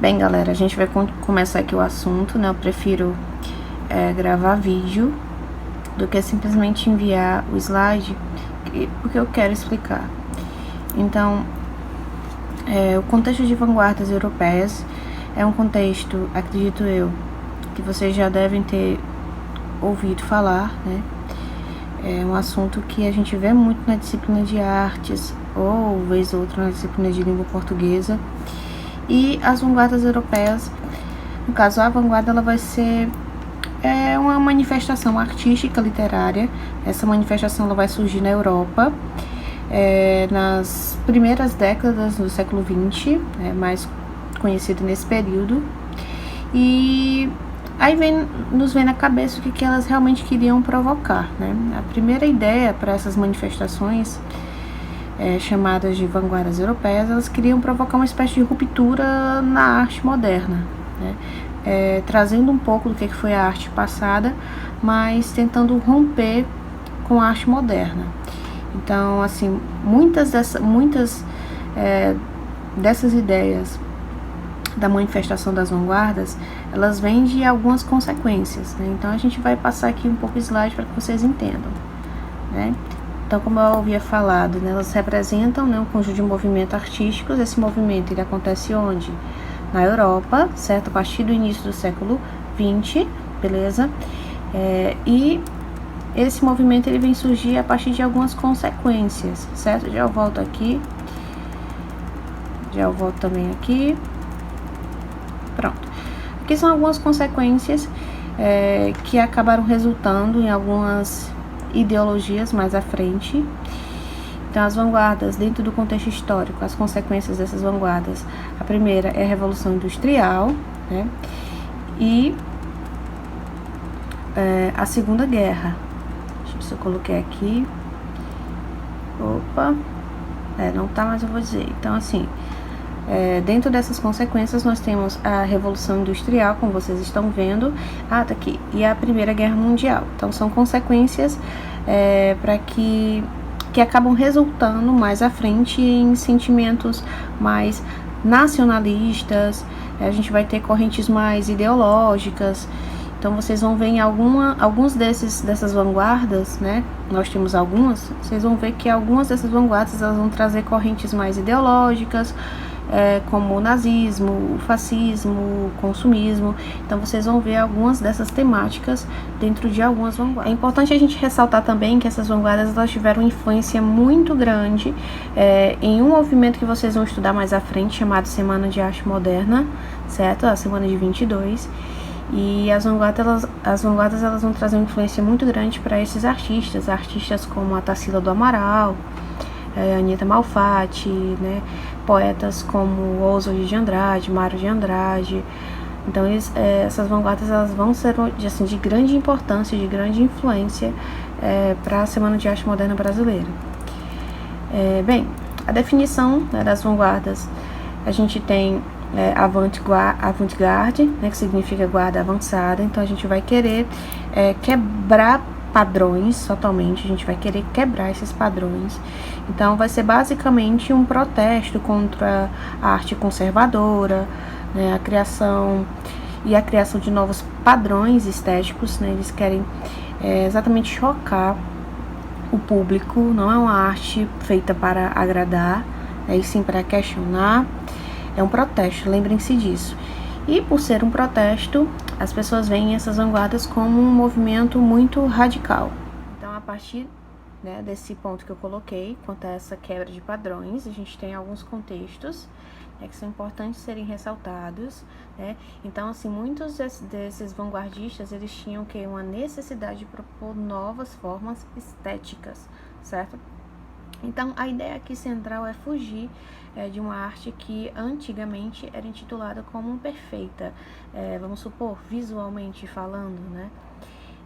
Bem, galera, a gente vai começar aqui o assunto, né? Eu prefiro gravar vídeo do que simplesmente enviar o slide, porque eu quero explicar. Então, o contexto de vanguardas europeias é um contexto, acredito eu, que vocês já devem ter ouvido falar, né? É um assunto que a gente vê muito na disciplina de artes, ou vez ou outra na disciplina de língua portuguesa. E as vanguardas europeias, no caso, a vanguarda ela vai ser uma manifestação artística literária. Essa manifestação ela vai surgir na Europa nas primeiras décadas do século XX, mais conhecido nesse período. E aí nos vem na cabeça o que elas realmente queriam provocar, né? A primeira ideia para essas manifestações chamadas de vanguardas europeias, elas queriam provocar uma espécie de ruptura na arte moderna, né? Trazendo um pouco do que foi a arte passada, mas tentando romper com a arte moderna. Então, assim, muitas dessas ideias da manifestação das vanguardas, elas vêm de algumas consequências, né? Então a gente vai passar aqui um pouco o slide para que vocês entendam, né? Então, como eu havia falado, né, elas representam, né, um conjunto de movimentos artísticos. Esse movimento ele acontece onde? Na Europa, certo? A partir do início do século XX, beleza? E esse movimento ele vem surgir a partir de algumas consequências, certo? Já eu volto aqui. Já eu volto também aqui. Pronto. Aqui são algumas consequências que acabaram resultando em algumas ideologias mais à frente. Então, as vanguardas, dentro do contexto histórico, as consequências dessas vanguardas, a primeira é a Revolução Industrial, né? E a Segunda Guerra. Deixa eu ver se eu coloquei aqui. Opa, não tá, mas eu vou dizer. Então, assim, dentro dessas consequências, nós temos a Revolução Industrial, como vocês estão vendo. Tá aqui. E a Primeira Guerra Mundial. Então, são consequências para que acabam resultando mais à frente em sentimentos mais nacionalistas. A gente vai ter correntes mais ideológicas. Então, vocês vão ver em alguns dessas vanguardas, né? Nós temos algumas. Vocês vão ver que algumas dessas vanguardas elas vão trazer correntes mais ideológicas, como o nazismo, o fascismo, o consumismo. Então vocês vão ver algumas dessas temáticas dentro de algumas vanguardas. É importante a gente ressaltar também que essas vanguardas elas tiveram influência muito grande em um movimento que vocês vão estudar mais à frente, chamado Semana de Arte Moderna, certo? A Semana de 22. E as vanguardas elas vão trazer uma influência muito grande para esses artistas como a Tarsila do Amaral, Anitta Malfatti, né? Poetas como Oswald de Andrade, Mário de Andrade. Então essas vanguardas elas vão ser assim, de grande importância, de grande influência para a Semana de Arte Moderna Brasileira. Bem, a definição, né, das vanguardas, a gente tem avant-garde, né, que significa guarda avançada. Então a gente vai querer quebrar padrões totalmente, a gente vai querer quebrar esses padrões. Então vai ser basicamente um protesto contra a arte conservadora, né, a criação de novos padrões estéticos, né, eles querem exatamente chocar o público. Não é uma arte feita para agradar, e sim para questionar. É um protesto, lembrem-se disso. E por ser um protesto, as pessoas veem essas vanguardas como um movimento muito radical. Então, a partir, né, desse ponto que eu coloquei, quanto a essa quebra de padrões, a gente tem alguns contextos que são importantes serem ressaltados, né? Então, assim, muitos desses vanguardistas, eles tinham uma necessidade de propor novas formas estéticas, certo? Então, a ideia aqui central é fugir de uma arte que antigamente era intitulada como perfeita, vamos supor, visualmente falando, né?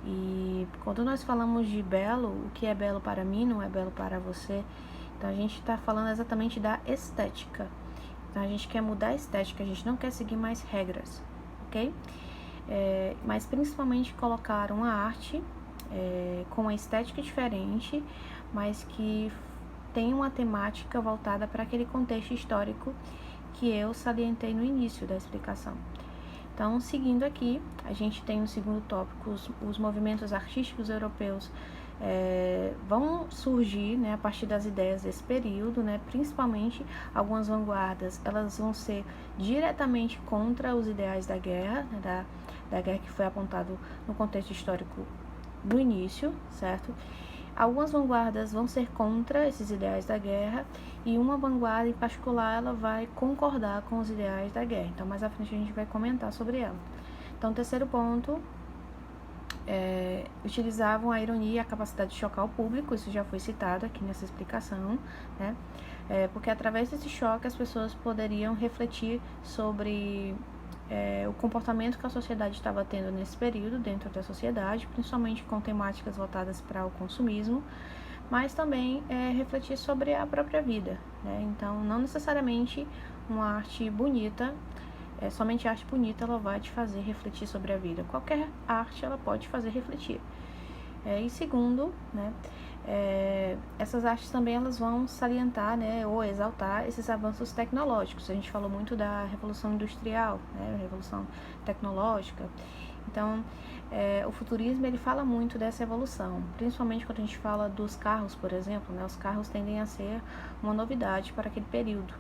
E quando nós falamos de belo, o que é belo para mim não é belo para você. Então, a gente está falando exatamente da estética. Então, a gente quer mudar a estética, a gente não quer seguir mais regras, ok? Mas principalmente colocar uma arte com uma estética diferente, mas que tem uma temática voltada para aquele contexto histórico que eu salientei no início da explicação. Então, seguindo aqui, a gente tem no segundo tópico os movimentos artísticos europeus vão surgir, né, a partir das ideias desse período, né, principalmente algumas vanguardas, elas vão ser diretamente contra os ideais da guerra, né, da guerra que foi apontado no contexto histórico do início, certo? Algumas vanguardas vão ser contra esses ideais da guerra e uma vanguarda em particular ela vai concordar com os ideais da guerra. Então, mais à frente a gente vai comentar sobre ela. Então, terceiro ponto, utilizavam a ironia e a capacidade de chocar o público, isso já foi citado aqui nessa explicação, né? Porque através desse choque as pessoas poderiam refletir sobre o comportamento que a sociedade estava tendo nesse período dentro da sociedade, principalmente com temáticas voltadas para o consumismo, mas também refletir sobre a própria vida, né? Então, não necessariamente uma arte bonita, somente a arte bonita ela vai te fazer refletir sobre a vida. Qualquer arte ela pode fazer refletir. E segundo, né, essas artes também elas vão salientar, né, ou exaltar esses avanços tecnológicos. A gente falou muito da Revolução Industrial, né, Revolução Tecnológica. Então, o futurismo ele fala muito dessa evolução, principalmente quando a gente fala dos carros, por exemplo, né, os carros tendem a ser uma novidade para aquele período.